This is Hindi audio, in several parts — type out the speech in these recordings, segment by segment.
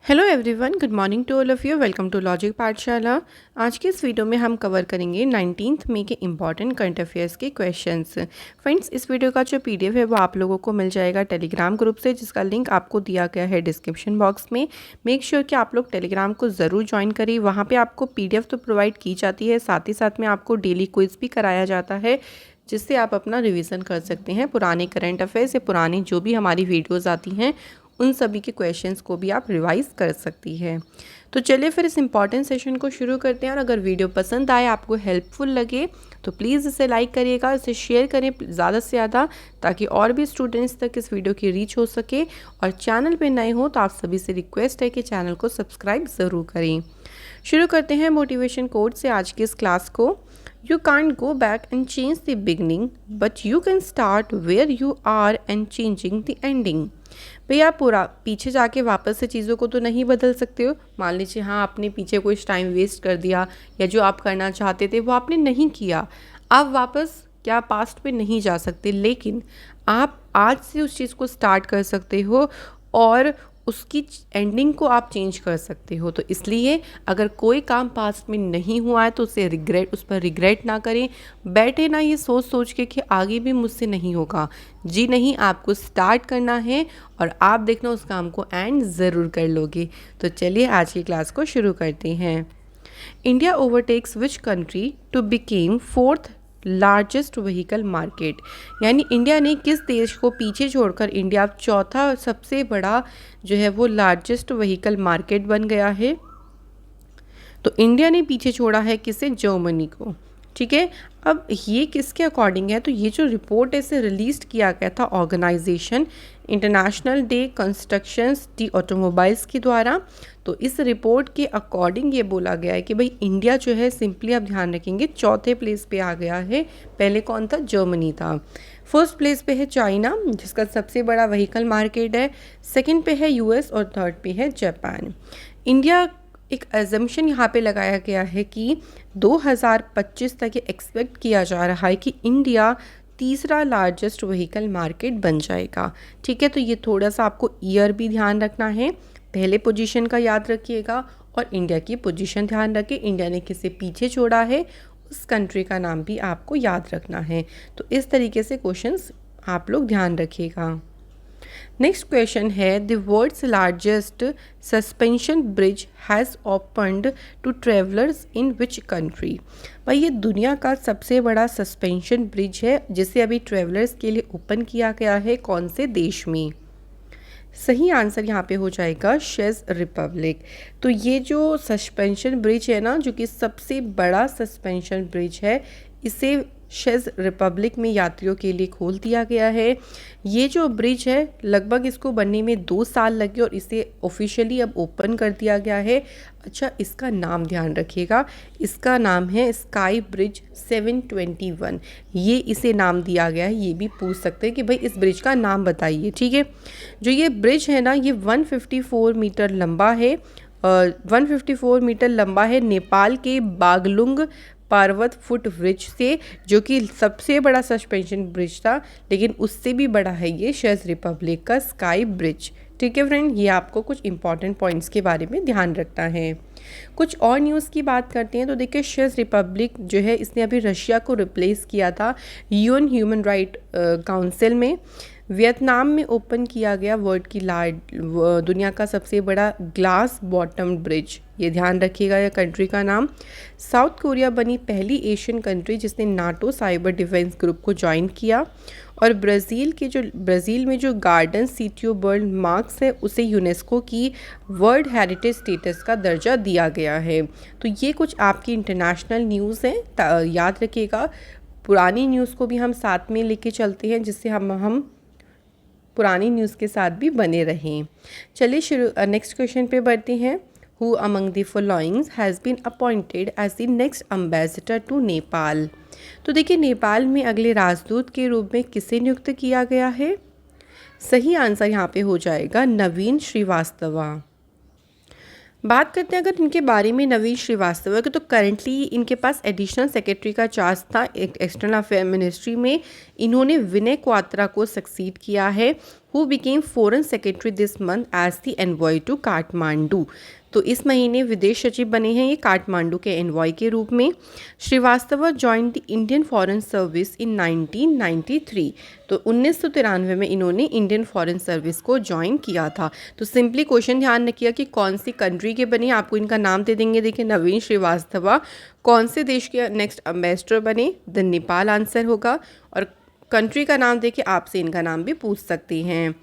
Hello everyone, good morning to all of you. Welcome to logic Pathshala. आज के इस वीडियो में हम कवर करेंगे 19 मई के इम्पॉर्टेंट करंट अफेयर्स के क्वेश्चंस। फ्रेंड्स, इस वीडियो का जो पीडीएफ है वो आप लोगों को मिल जाएगा टेलीग्राम ग्रुप से, जिसका लिंक आपको दिया गया है डिस्क्रिप्शन बॉक्स में। मेक श्योर कि आप लोग टेलीग्राम को ज़रूर ज्वाइन करिए। वहाँ पर आपको पीडीएफ तो प्रोवाइड की जाती है, साथ ही साथ में आपको डेली क्विज भी कराया जाता है, जिससे आप अपना रिवीजन कर सकते हैं। पुराने करंट अफेयर्स या पुरानी जो भी हमारी वीडियोज़ आती हैं उन सभी के क्वेश्चंस को भी आप रिवाइज कर सकती है। तो चलिए फिर इस इम्पॉर्टेंट सेशन को शुरू करते हैं। और अगर वीडियो पसंद आए, आपको हेल्पफुल लगे, तो प्लीज़ इसे लाइक करिएगा, इसे शेयर करें ज़्यादा से ज़्यादा, ताकि और भी स्टूडेंट्स तक इस वीडियो की रीच हो सके। और चैनल पे नए हो तो आप सभी से रिक्वेस्ट है कि चैनल को सब्सक्राइब ज़रूर करें। शुरू करते हैं मोटिवेशन कोट से आज की इस क्लास को। You can't go back and change the beginning, but you can start where you are and changing the ending. भैया पूरा पीछे जाके वापस से चीज़ों को तो नहीं बदल सकते हो। मान लीजिए हाँ, आपने पीछे कुछ टाइम वेस्ट कर दिया या जो आप करना चाहते थे वो आपने नहीं किया। आप वापस क्या पास्ट पे नहीं जा सकते, लेकिन आप आज से उस चीज़ को स्टार्ट कर सकते हो और उसकी एंडिंग को आप चेंज कर सकते हो। तो इसलिए अगर कोई काम पास्ट में नहीं हुआ है तो उस पर रिग्रेट ना करें। बैठे ना ये सोच सोच के कि आगे भी मुझसे नहीं होगा। जी नहीं, आपको स्टार्ट करना है और आप देखना उस काम को एंड ज़रूर कर लोगे। तो चलिए आज की क्लास को शुरू करते हैं। India overtakes which country to became fourth largest vehicle market, यानी इंडिया ने किस देश को पीछे छोड़कर इंडिया अब चौथा सबसे बड़ा जो है वो लार्जेस्ट व्हीकल मार्केट बन गया है। तो इंडिया ने पीछे छोड़ा है किसे? जर्मनी को। ठीक है, अब ये किसके अकॉर्डिंग है? तो ये जो रिपोर्ट है इसे रिलीज किया गया था ऑर्गेनाइजेशन इंटरनेशनल डे कंस्ट्रक्शंस दी ऑटोमोबाइल्स के द्वारा। तो इस रिपोर्ट के अकॉर्डिंग ये बोला गया है कि भाई इंडिया जो है, सिंपली आप ध्यान रखेंगे, चौथे प्लेस पे आ गया है। पहले कौन था? जर्मनी था। फर्स्ट प्लेस पे है चाइना, जिसका सबसे बड़ा व्हीकल मार्केट है। सेकंड पे है यूएस और थर्ड पे है जापान। इंडिया, एक एजम्पशन यहाँ पे लगाया गया है कि 2025 तक ये एक्सपेक्ट किया जा रहा है कि इंडिया तीसरा लार्जेस्ट व्हीकल मार्केट बन जाएगा। ठीक है, तो ये थोड़ा सा आपको ईयर भी ध्यान रखना है। पहले पोजीशन का याद रखिएगा और इंडिया की पोजीशन ध्यान रखिए। इंडिया ने किसे पीछे छोड़ा है, उस कंट्री का नाम भी आपको याद रखना है। तो इस तरीके से क्वेश्चंस आप लोग ध्यान रखिएगा। नेक्स्ट क्वेश्चन है, the world's largest suspension bridge has opened to travellers in which country. भाई ये दुनिया का सबसे बड़ा सस्पेंशन ब्रिज है जिसे अभी ट्रेवलर्स के लिए ओपन किया गया है। कौन से देश में? सही आंसर यहाँ पे हो जाएगा चेक रिपब्लिक। तो ये जो सस्पेंशन ब्रिज है ना, जो कि सबसे बड़ा सस्पेंशन ब्रिज है, इसे चेक रिपब्लिक में यात्रियों के लिए खोल दिया गया है। ये जो ब्रिज है, लगभग इसको बनने में 2 साल लगे और इसे ऑफिशियली अब ओपन कर दिया गया है। अच्छा, इसका नाम ध्यान रखिएगा, इसका नाम है स्काई ब्रिज 721। ये इसे नाम दिया गया है। ये भी पूछ सकते हैं कि भाई इस ब्रिज का नाम बताइए। ठीक है, जो ये ब्रिज है ना, ये 154 मीटर लंबा है। 154 मीटर लंबा है नेपाल के बागलुंग पार्वत फुट ब्रिज से, जो कि सबसे बड़ा सस्पेंशन ब्रिज था, लेकिन उससे भी बड़ा है ये चेक रिपब्लिक का स्काई ब्रिज। ठीक है फ्रेंड, ये आपको कुछ इंपॉर्टेंट पॉइंट्स के बारे में ध्यान रखना है। कुछ और न्यूज़ की बात करते हैं तो देखिए, चेक रिपब्लिक जो है इसने अभी रशिया को रिप्लेस किया था यूएन ह्यूमन राइट काउंसिल में। वियतनाम में ओपन किया गया दुनिया का सबसे बड़ा ग्लास बॉटम ब्रिज। ये ध्यान रखिएगा यह कंट्री का नाम। साउथ कोरिया बनी पहली एशियन कंट्री जिसने नाटो साइबर डिफेंस ग्रुप को ज्वाइन किया। और ब्राज़ील में जो गार्डन सिटियो बर्ड मार्क्स है, उसे यूनेस्को की वर्ल्ड हेरिटेज स्टेटस का दर्जा दिया गया है। तो ये कुछ आपकी इंटरनेशनल न्यूज़ हैं, याद रखिएगा। पुरानी न्यूज़ को भी हम साथ में लेके चलते हैं, जिससे हम पुरानी न्यूज़ के साथ भी बने रहें। चलिए नेक्स्ट क्वेश्चन पे बढ़ते हैं। Who among the followings has been appointed as the next ambassador to Nepal. तो देखिए, नेपाल में अगले राजदूत के रूप में किसे नियुक्त किया गया है? सही आंसर यहाँ पे हो जाएगा नवीन श्रीवास्तवा। बात करते हैं अगर इनके बारे में नवीन श्रीवास्तव की, तो करंटली इनके पास एडिशनल सेक्रेटरी का चार्ज था एक्सटर्नल अफेयर मिनिस्ट्री में। इन्होंने विनय क्वात्रा को सक्सीड किया है, who became foreign secretary this month as the envoy to Kathmandu. तो इस महीने विदेश सचिव बने हैं ये काठमांडू के एनवॉय के रूप में। Srivastava joined the Indian foreign service in 1993। तो 1993 में इन्होंने इंडियन फॉरेन सर्विस को ज्वाइन किया था। तो सिंपली क्वेश्चन ध्यान रखिएगा कि कौन सी कंट्री के बने, आपको इनका नाम दे देंगे। देखिए नवीन श्रीवास्तव कौन से देश के नेक्स्ट एम्बेसडर बने, द नेपाल आंसर होगा, और कंट्री का नाम देके आपसे इनका नाम भी पूछ सकते हैं।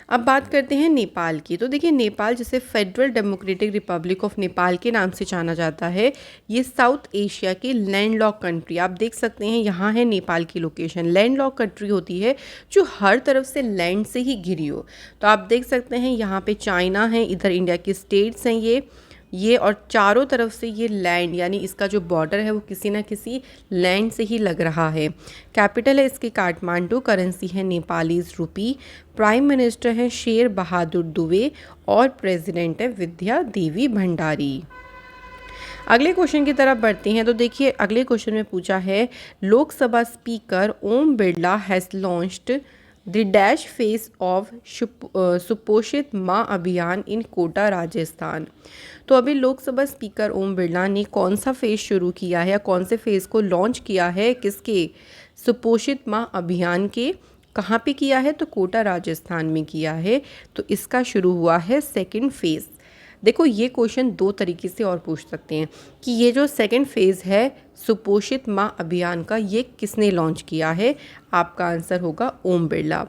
अब बात करते हैं नेपाल की। तो देखिए नेपाल जिसे federal democratic Republic of Nepal के नाम से जाना जाता है, ये साउथ एशिया की लैंडलॉक कंट्री, आप देख सकते हैं यहाँ है नेपाल की लोकेशन। लैंडलॉक कंट्री होती है जो हर तरफ से लैंड से ही घिरी हो। तो आप देख सकते हैं यहाँ पे चाइना है, इधर इंडिया की स्टेट्स हैं ये और चारों तरफ से ये लैंड, यानी इसका जो बॉर्डर है वो किसी ना किसी लैंड से ही लग रहा है। कैपिटल है इसकी काठमांडू, करेंसी है नेपालीज रुपी, प्राइम मिनिस्टर है शेर बहादुर दुबे और प्रेसिडेंट है विद्या देवी भंडारी। अगले क्वेश्चन की तरफ बढ़ते हैं। तो देखिए अगले क्वेश्चन में पूछा है, Lok Sabha speaker Om Birla has launched the dash phase of Suposhit Maa अभियान इन कोटा राजस्थान। तो अभी लोकसभा स्पीकर ओम बिरला ने कौन सा फेज़ शुरू किया है या कौन से फेज़ को लॉन्च किया है, किसके, सुपोषित माँ अभियान के। कहाँ पे किया है, तो कोटा राजस्थान में किया है। तो इसका शुरू हुआ है सेकंड फेज़। देखो ये क्वेश्चन दो तरीके से और पूछ सकते हैं कि ये जो सेकंड फेज़ है सुपोषित माँ अभियान का, ये किसने लॉन्च किया है। आपका आंसर होगा ओम बिरला।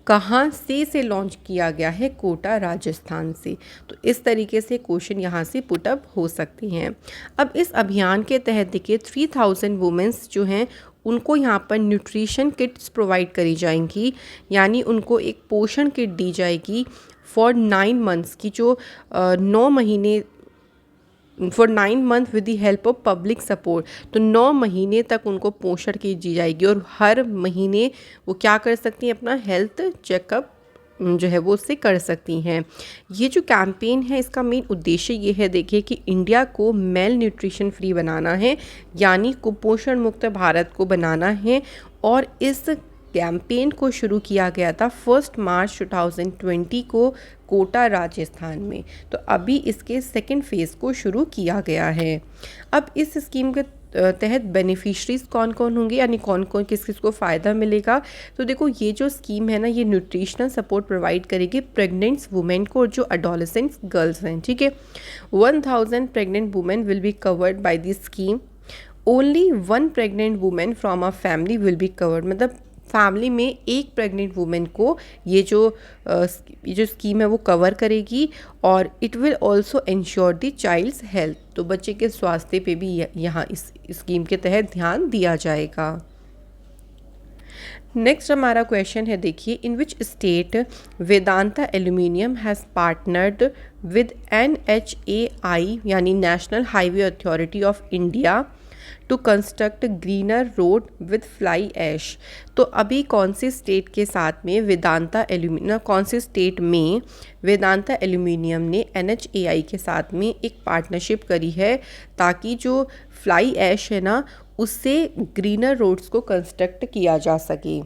कहाँ से लॉन्च किया गया है, कोटा राजस्थान से। तो इस तरीके से क्वेश्चन यहाँ से पुटअप हो सकते हैं। अब इस अभियान के तहत देखिए 3000 वुमेंस जो हैं उनको यहाँ पर न्यूट्रिशन किट्स प्रोवाइड करी जाएंगी, यानी उनको एक पोषण किट दी जाएगी फॉर 9 मंथ्स की, जो 9 महीने for 9 month with the help of public support. तो 9 महीने तक उनको पोषण की दी जाएगी और हर महीने वो क्या कर सकती हैं, अपना हेल्थ चेकअप जो है वो उससे कर सकती हैं। ये जो कैंपेन है इसका मेन उद्देश्य ये है, देखिए कि इंडिया को मेल न्यूट्रिशन फ्री बनाना है, यानी कुपोषण मुक्त भारत को बनाना है। और इस कैंपेन को शुरू किया गया था 1 मार्च 2020 को कोटा राजस्थान में। तो अभी इसके सेकंड फेज़ को शुरू किया गया है। अब इस स्कीम के तहत बेनिफिशरीज कौन कौन होंगे, यानी कौन कौन किस किस को फ़ायदा मिलेगा। तो देखो ये जो स्कीम है ना, ये न्यूट्रिशनल सपोर्ट प्रोवाइड करेगी प्रेग्नेंट्स वुमेन को और जो एडोलेसेंट्स गर्ल्स हैं, ठीक है। 1000 pregnant women will be covered by this scheme. Only 1 pregnant women from a family will be covered. मतलब फैमिली में एक प्रेग्नेंट वुमेन को ये जो स्कीम है वो कवर करेगी। और it will also ensure the child's health. तो बच्चे के स्वास्थ्य पे भी यहाँ इस स्कीम के तहत ध्यान दिया जाएगा। नेक्स्ट हमारा क्वेश्चन है, देखिए in which state Vedanta aluminium has partnered with NHAI यानी national highway authority of India to construct greener road with fly ash. तो अभी कौन से स्टेट के साथ में वेदांता एल्यूमिनियम, कौन से स्टेट में वेदांता एल्यूमिनियम ने NHAI के साथ में एक पार्टनरशिप करी है ताकि जो फ्लाई ऐश है ना उससे ग्रीनर रोड्स को कंस्ट्रक्ट किया जा सके।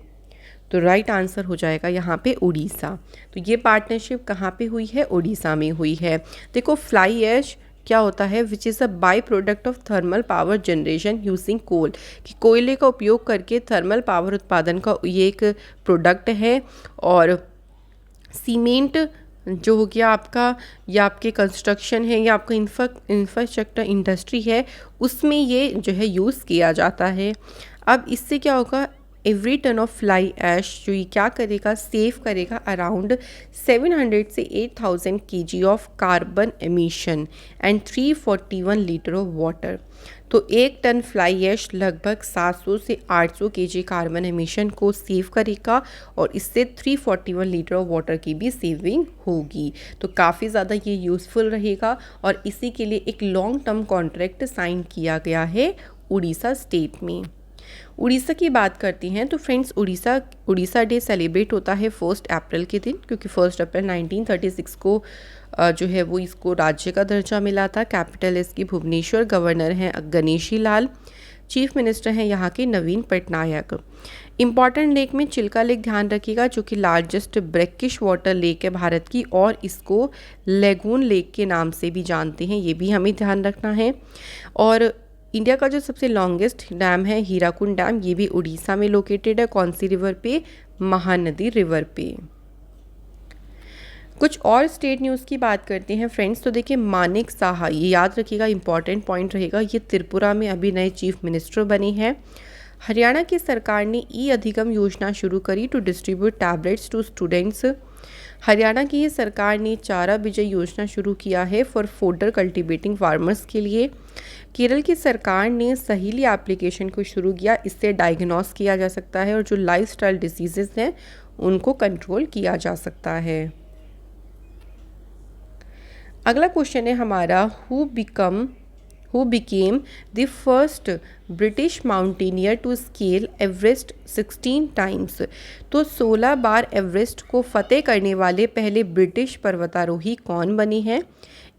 तो राइट आंसर हो जाएगा यहाँ पे उड़ीसा। तो ये पार्टनरशिप कहाँ पे हुई है, उड़ीसा में हुई है। देखो फ्लाई ऐश क्या होता है, which is a by product of thermal power generation using coal, कि कोयले का उपयोग करके थर्मल पावर उत्पादन का ये एक प्रोडक्ट है। और सीमेंट जो हो गया आपका, या आपके कंस्ट्रक्शन है या आपका इंफ्रास्ट्रक्चर इंडस्ट्री है, उसमें ये जो है यूज़ किया जाता है। अब इससे क्या होगा, every ton of fly ash जो ये क्या करेगा, सेव करेगा अराउंड 700 से 8000 kg of carbon emission and 341 litre of water. तो 1 टन फ्लाई ऐश लगभग 700 से 800 kg कार्बन एमिशन को सेव करेगा और इससे 341 लीटर ऑफ वाटर की भी सेविंग होगी। तो काफ़ी ज़्यादा ये यूज़फुल रहेगा और इसी के लिए एक लॉन्ग टर्म कॉन्ट्रैक्ट साइन किया गया है उड़ीसा स्टेट में। उड़ीसा की बात करती हैं तो फ्रेंड्स उड़ीसा डे सेलिब्रेट होता है 1 अप्रैल के दिन, क्योंकि 1 अप्रैल 1936 को जो है वो इसको राज्य का दर्जा मिला था। कैपिटल इसकी भुवनेश्वर, गवर्नर हैं गणेशी लाल, चीफ मिनिस्टर हैं यहाँ के नवीन पटनायक। इम्पॉर्टेंट लेक में चिल्का लेक ध्यान रखिएगा, जो कि लार्जेस्ट ब्रैकिश वाटर लेक है भारत की, और इसको लेगून लेक के नाम से भी जानते हैं, ये भी हमें ध्यान रखना है। और इंडिया का जो सबसे लॉन्गेस्ट डैम है हीराकुंड डैम, ये भी उड़ीसा में लोकेटेड है। कौन सी रिवर पे? महानदी रिवर पे। कुछ और स्टेट न्यूज़ की बात करते हैं फ्रेंड्स। तो देखिए मानिक साहा, ये याद रखिएगा, इंपॉर्टेंट पॉइंट रहेगा, ये त्रिपुरा में अभी नए चीफ मिनिस्टर बनी है। हरियाणा की सरकार ने ई अधिगम योजना शुरू करी to distribute tablets to students. Haryana की ये सरकार ने चारा विजय योजना शुरू किया है फॉर फोडर कल्टीवेटिंग फार्मर्स के लिए। केरल की सरकार ने सहीली एप्लीकेशन को शुरू किया, इससे डायग्नोस किया जा सकता है और जो लाइफस्टाइल डिसीजेस हैं उनको कंट्रोल किया जा सकता है। अगला क्वेश्चन है हमारा, who became the first British mountaineer to scale Everest 16 times. तो 16 बार एवरेस्ट को फतेह करने वाले पहले ब्रिटिश पर्वतारोही कौन बनी है?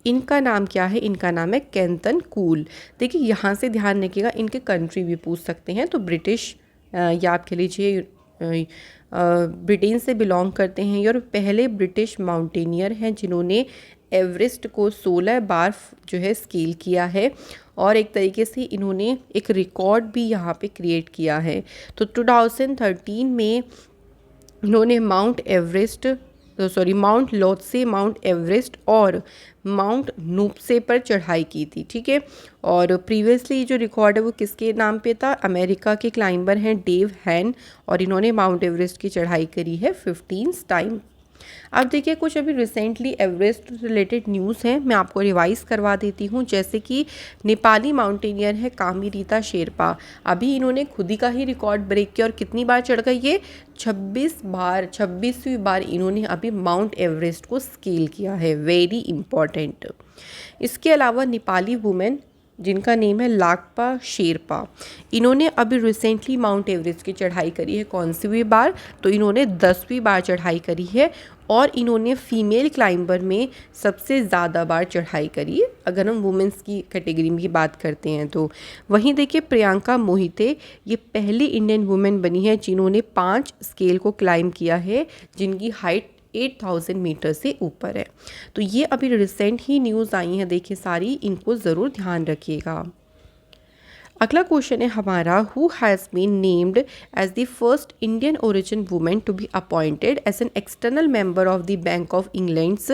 इनका नाम क्या है? इनका नाम है केंतन कूल। देखिए यहाँ से ध्यान रखिएगा, इनके कंट्री भी पूछ सकते हैं। तो ब्रिटिश या आप कह लीजिए ब्रिटेन से बिलोंग करते हैं और पहले ब्रिटिश माउंटेनियर हैं जिन्होंने एवरेस्ट को 16 बार जो है स्केल किया है, और एक तरीके से इन्होंने एक रिकॉर्ड भी यहाँ पे क्रिएट किया है। तो 2013 में इन्होंने माउंट लोत्से, माउंट एवरेस्ट और माउंट नूप्से पर चढ़ाई की थी, ठीक है। और प्रीवियसली जो रिकॉर्ड है वो किसके नाम पे था? अमेरिका के क्लाइंबर हैं डेव हैन, और इन्होंने माउंट एवरेस्ट की चढ़ाई करी है 15 टाइम। अब देखिए कुछ अभी रिसेंटली एवरेस्ट रिलेटेड न्यूज़ हैं, मैं आपको रिवाइज़ करवा देती हूँ। जैसे कि नेपाली माउंटेनियर है कामिरीता शेरपा, अभी इन्होंने खुद ही का ही रिकॉर्ड ब्रेक किया और कितनी बार चढ़ गई? ये 26वीं बार इन्होंने अभी माउंट एवरेस्ट को स्केल किया है, वेरी इंपॉर्टेंट। इसके अलावा नेपाली वुमेन जिनका नेम है लाकपा शेरपा, इन्होंने अभी रिसेंटली माउंट एवरेस्ट की चढ़ाई करी है। कौन सी बार? तो इन्होंने 10वीं बार चढ़ाई करी है, और इन्होंने फीमेल क्लाइंबर में सबसे ज़्यादा बार चढ़ाई करी है, अगर हम वुमेंस की कैटेगरी में बात करते हैं तो। वहीं देखिए प्रियंका मोहिते, ये पहली इंडियन वुमेन बनी है जिन्होंने 5 स्केल को क्लाइंब किया है, जिनकी हाइट 8000 मीटर से ऊपर है। तो ये अभी रिसेंट ही न्यूज़ आई हैं, देखिए सारी, इनको ज़रूर ध्यान रखिएगा। अगला क्वेश्चन है हमारा, who has been named as the first Indian origin women to be appointed as an external member of the Bank of England's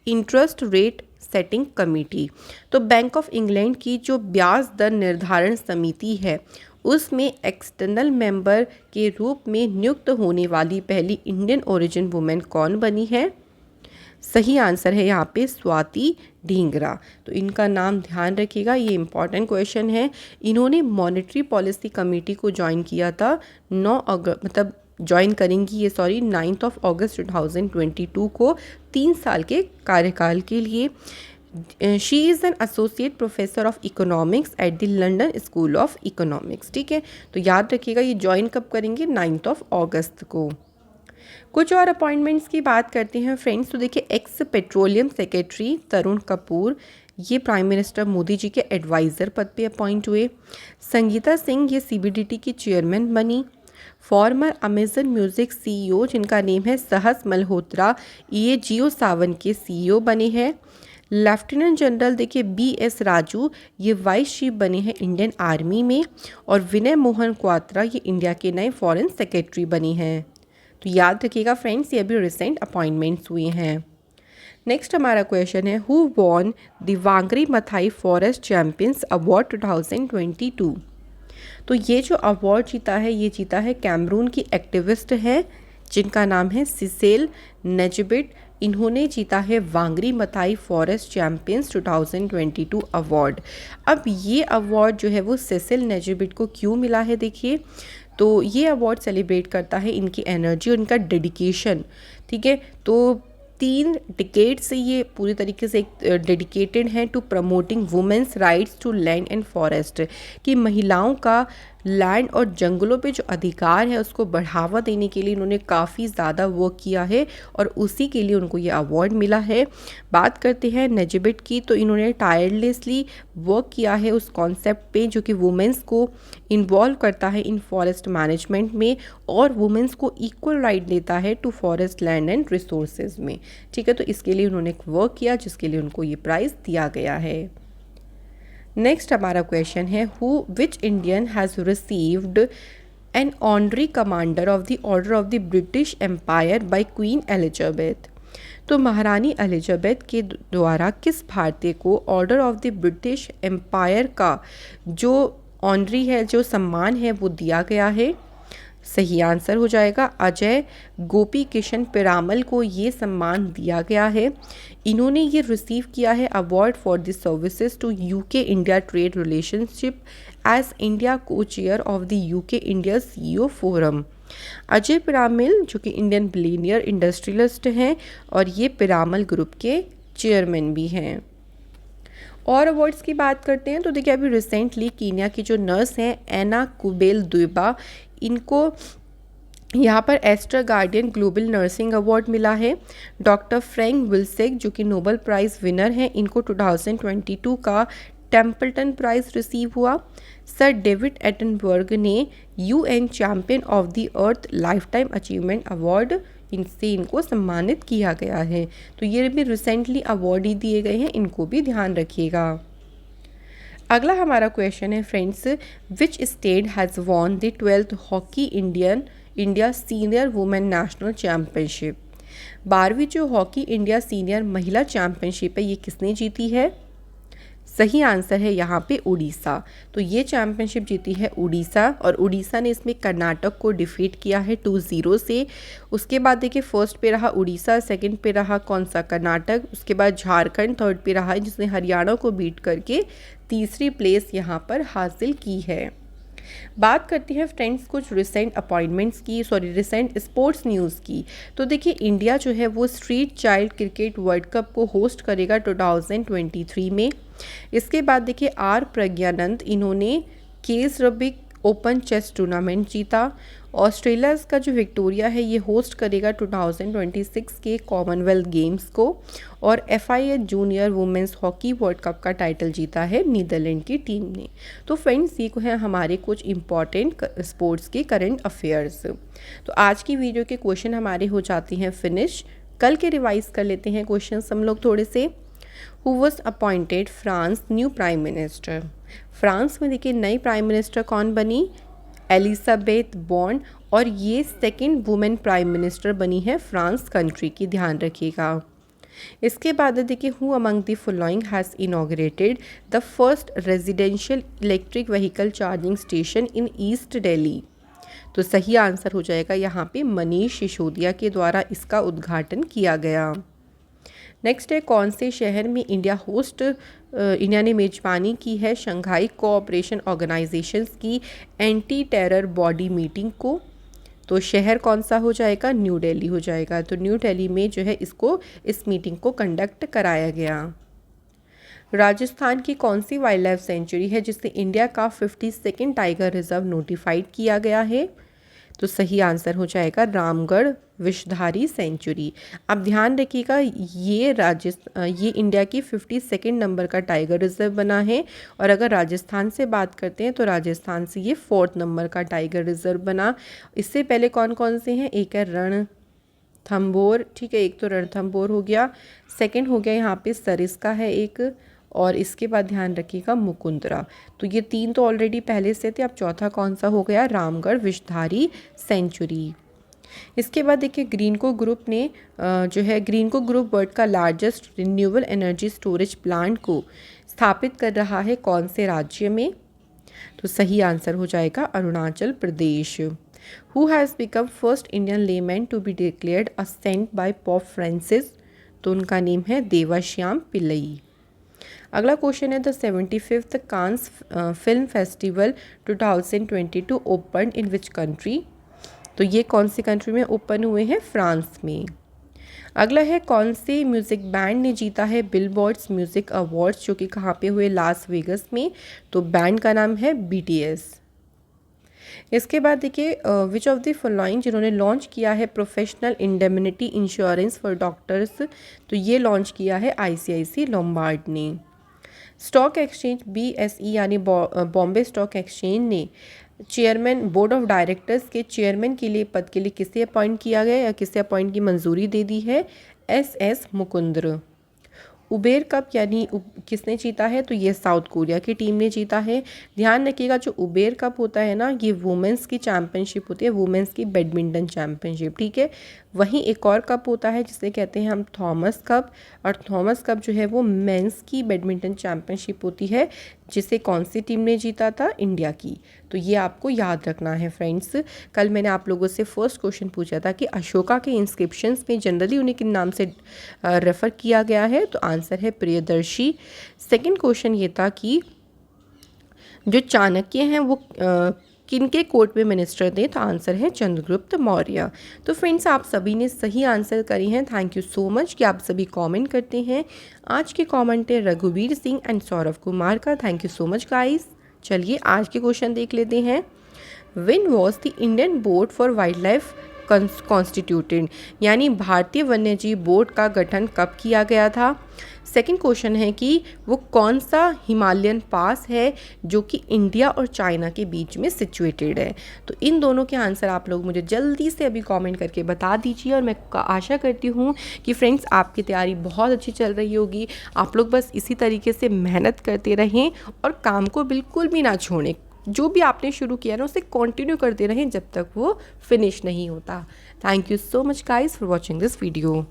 interest rate setting committee. तो बैंक ऑफ इंग्लैंड की जो ब्याज दर निर्धारण समिति है उसमें एक्सटर्नल मेंबर के रूप में नियुक्त होने वाली पहली इंडियन ओरिजिन वुमेन कौन बनी है? सही आंसर है यहाँ पे स्वाति ढींगरा। तो इनका नाम ध्यान रखिएगा, ये इंपॉर्टेंट क्वेश्चन है। इन्होंने मॉनेटरी पॉलिसी कमेटी को ज्वाइन किया था 9th अगस्त 2022 को 3 साल के कार्यकाल के लिए। She is an associate professor of economics at the London school of economics, ठीक है। तो याद रखिएगा ये ज्वाइन कब करेंगे? 9 अगस्त को। कुछ और अपॉइंटमेंट्स की बात करते हैं फ्रेंड्स। तो देखिए x petroleum secretary Tarun Kapoor, ये प्राइम मिनिस्टर मोदी जी के एडवाइज़र पद पे अपॉइंट हुए। संगीता सिंह, ये सीबीडीटी की चेयरमैन बनी। फॉर्मर अमेजन म्यूज़िक सीईओ जिनका नेम है सहस मल्होत्रा, ये जियो सावन के सीईओ बने हैं। लेफ्टिनेंट जनरल देखिए BS राजू, ये वाइस चीफ बने हैं इंडियन आर्मी में। और विनय मोहन क्वात्रा, ये इंडिया के नए फॉरेन सेक्रेटरी बने हैं। तो याद रखिएगा फ्रेंड्स, ये अभी रिसेंट अपॉइंटमेंट्स हुए हैं। नेक्स्ट हमारा क्वेश्चन है, who won the Wangari Maathai forest champions award 2022। तो ये जो अवार्ड जीता है, ये जीता है कैमरून की एक्टिविस्ट है जिनका नाम है सिसेल नेजबिट। इन्होंने जीता है वांगरी मथाई फॉरेस्ट चैम्पियंस 2022 अवार्ड। अब ये अवार्ड जो है वो सिसेल नेजबिट को क्यों मिला है? देखिए, तो ये अवार्ड सेलिब्रेट करता है इनकी एनर्जी और इनका डेडिकेशन, ठीक है। तो 3 डिकेड से ये पूरी तरीके से डेडिकेटेड हैं to promoting women's rights to land and forest, कि महिलाओं का लैंड और जंगलों पे जो अधिकार है उसको बढ़ावा देने के लिए इन्होंने काफ़ी ज़्यादा वर्क किया है और उसी के लिए उनको ये अवार्ड मिला है। बात करते हैं नजबिट की, तो इन्होंने टायरलेसली वर्क किया है उस कॉन्सेप्ट पे जो कि वुमेंस को इन्वॉल्व करता है इन फॉरेस्ट मैनेजमेंट में और वुमेंस को इक्वल राइट देता है to forest land and resources में। ठीक है, तो इसके लिए उन्होंने वर्क किया जिसके लिए उनको ये प्राइज़ दिया गया है। नेक्स्ट हमारा क्वेश्चन है which Indian has received an honorary commander of the Order of the British Empire by Queen Elizabeth. तो महारानी एलिजाबेथ के द्वारा किस भारतीय को Order of the British Empire का जो ऑनरी है, जो सम्मान है, वो दिया गया है? सही आंसर हो जाएगा अजय गोपी किशन पिरामल को ये सम्मान दिया गया है। इन्होंने ये रिसीव किया है award for the services to UK India trade relationship as India को chair of the UK India CEO forum. Ajay Piramal जो कि इंडियन बिलियनियर इंडस्ट्रियलिस्ट हैं और ये पिरामल ग्रुप के चेयरमैन भी हैं। और अवार्ड्स की बात करते हैं तो देखिए अभी रिसेंटली कीनिया की जो नर्स हैं एना कुबेल दुबा, इनको यहाँ पर Aster Guardian global nursing award मिला है। डॉक्टर फ्रैंक विल्सेक जो कि नोबेल प्राइज़ विनर हैं, इनको 2022 का टेम्पल्टन प्राइज़ रिसीव हुआ। सर डेविड एटनबर्ग ने UN champion of the earth life time achievement award इनको सम्मानित किया गया है। तो ये भी रिसेंटली अवार्ड ही दिए गए हैं, इनको भी ध्यान रखिएगा। अगला हमारा क्वेश्चन है friends, which state has won the 12th hockey India senior women national championship. 12वीं जो हॉकी इंडिया सीनियर महिला चैम्पियनशिप है ये किसने जीती है? सही आंसर है यहाँ पे उड़ीसा। तो ये चैम्पियनशिप जीती है उड़ीसा और उड़ीसा ने इसमें कर्नाटक को डिफीट किया है 2-0 से। उसके बाद देखिए फर्स्ट पे रहा उड़ीसा, सेकंड पे रहा कौन सा कर्नाटक, उसके बाद झारखंड थर्ड पे रहा जिसने हरियाणा को बीट करके तीसरी प्लेस यहाँ पर हासिल की है। बात करते हैं फ्रेंड्स कुछ रिसेंट रिसेंट स्पोर्ट्स न्यूज़ की। तो देखिए इंडिया जो है वो street child cricket world cup को होस्ट करेगा 2023 में। इसके बाद देखिए आर प्रज्ञानंद, इन्होंने केस रबिक ओपन चेस टूर्नामेंट जीता। ऑस्ट्रेलिया का जो विक्टोरिया है ये होस्ट करेगा 2026 के कॉमनवेल्थ गेम्स को। और FIH junior women's hockey world cup का टाइटल जीता है नीदरलैंड की टीम ने। तो फ्रेंड्स ये हैं हमारे कुछ इंपॉर्टेंट स्पोर्ट्स के करंट अफेयर्स। तो आज की वीडियो के क्वेश्चन हमारे हो जाते हैं फिनिश। कल के रिवाइज कर लेते हैं क्वेश्चन हम लोग थोड़े से। Who was appointed France new prime minister. France में देखिए नई प्राइम मिनिस्टर कौन बनी? एलिजाबेथ बॉर्न, और ये सेकंड वुमेन प्राइम मिनिस्टर बनी है फ्रांस कंट्री की, ध्यान रखिएगा। इसके बाद देखिए who among the following has inaugurated the first residential electric vehicle charging station in east Delhi. तो सही आंसर हो जाएगा यहाँ पे मनीष सिसोदिया के द्वारा इसका उद्घाटन किया गया। नेक्स्ट है कौन से शहर में इंडिया ने मेजबानी की है शंघाई कोऑपरेशन ऑर्गेनाइजेशंस की एंटी टेरर बॉडी मीटिंग को। तो शहर कौन सा हो जाएगा? न्यू दिल्ली हो जाएगा। तो न्यू दिल्ली में जो है इस मीटिंग को कंडक्ट कराया गया। राजस्थान की कौन सी वाइल्ड लाइफ सेंचुरी है जिसे इंडिया का 52nd टाइगर रिजर्व नोटिफाइड किया गया है? तो सही आंसर हो जाएगा रामगढ़ विषधारी सेंचुरी। अब ध्यान रखिएगा ये इंडिया की 52nd नंबर का टाइगर रिजर्व बना है। और अगर राजस्थान से बात करते हैं तो राजस्थान से ये 4th नंबर का टाइगर रिजर्व बना। इससे पहले कौन कौन से हैं? एक है रणथंभौर, ठीक है, एक तो रणथंभौर हो गया, सेकंड हो गया यहाँ पे सरिस्का है एक, और इसके बाद ध्यान रखिएगा मुकुंदरा। तो ये 3 तो ऑलरेडी पहले से थे। अब चौथा कौन सा हो गया? रामगढ़ विषधारी सेंचुरी। इसके बाद देखिए ग्रीनको ग्रुप ने ग्रीनको ग्रुप वर्ल्ड का largest renewable energy storage plant को स्थापित कर रहा है कौन से राज्य में? तो सही आंसर हो जाएगा Arunachal Pradesh. Who has become first Indian layman to be declared a saint by Pope Francis? तो उनका नेम है देवाश्याम पिल्लई। अगला क्वेश्चन है the 75th Cannes film festival 2022 open in which country? तो ये कौन सी कंट्री में ओपन हुए हैं? फ्रांस में। अगला है कौन से म्यूज़िक बैंड ने जीता है बिलबोर्ड्स म्यूज़िक अवार्ड्स जो कि कहाँ पे हुए? लास वेगस में। तो बैंड का नाम है BTS। इसके बाद देखिए विच ऑफ द फॉलोइंग जिन्होंने लॉन्च किया है professional indemnity insurance for doctors, तो ये लॉन्च किया है आईसीआईसी लोम्बार्ड ने। स्टॉक एक्सचेंज बीएसई यानी बॉम्बे स्टॉक एक्सचेंज ने चेयरमैन बोर्ड ऑफ डायरेक्टर्स के चेयरमैन के लिए पद के लिए किसे अपॉइंट किया गया या किसे अपॉइंट की मंजूरी दे दी है? एस मुकुंद्र। उबेर कप यानी किसने जीता है? तो ये साउथ कोरिया की टीम ने जीता है। ध्यान रखिएगा जो उबेर कप होता है ना, ये वुमेंस की चैम्पियनशिप होती है, वुमेंस की बैडमिंटन चैम्पियनशिप, ठीक है। वहीं एक और कप होता है जिसे कहते हैं हम थॉमस कप, और थॉमस कप जो है वो मेंस की बैडमिंटन चैम्पियनशिप होती है, जिसे कौन सी टीम ने जीता था? इंडिया की। तो ये आपको याद रखना है फ्रेंड्स। कल मैंने आप लोगों से फर्स्ट क्वेश्चन पूछा था कि अशोका के इंस्क्रिप्शंस में जनरली उन्हें किन नाम से रेफ़र किया गया है, तो आंसर है प्रियदर्शी। सेकंड क्वेश्चन ये था कि जो चाणक्य हैं वो किनके कोर्ट में मिनिस्टर थे, तो आंसर है चंद्रगुप्त मौर्य। तो फ्रेंड्स आप सभी ने सही आंसर करी हैं। थैंक यू सो मच कि आप सभी कमेंट करते हैं। आज के कमेंट है रघुवीर सिंह एंड सौरभ कुमार का। Thank you so much guys. चलिए आज के क्वेश्चन देख लेते हैं। When was the Indian board for wild life constituted, यानी भारतीय वन्यजीव बोर्ड का गठन कब किया गया था? सेकंड क्वेश्चन है कि वो कौन सा हिमालयन पास है जो कि इंडिया और चाइना के बीच में सिचुएटेड है? तो इन दोनों के आंसर आप लोग मुझे जल्दी से अभी कमेंट करके बता दीजिए, और मैं आशा करती हूँ कि फ्रेंड्स आपकी तैयारी बहुत अच्छी चल रही होगी। आप लोग बस इसी तरीके से मेहनत करते रहें और काम को बिल्कुल भी ना छोड़ें। जो भी आपने शुरू किया ना उसे कंटिन्यू करते रहें जब तक वो फिनिश नहीं होता। Thank you so much guys for watching this video.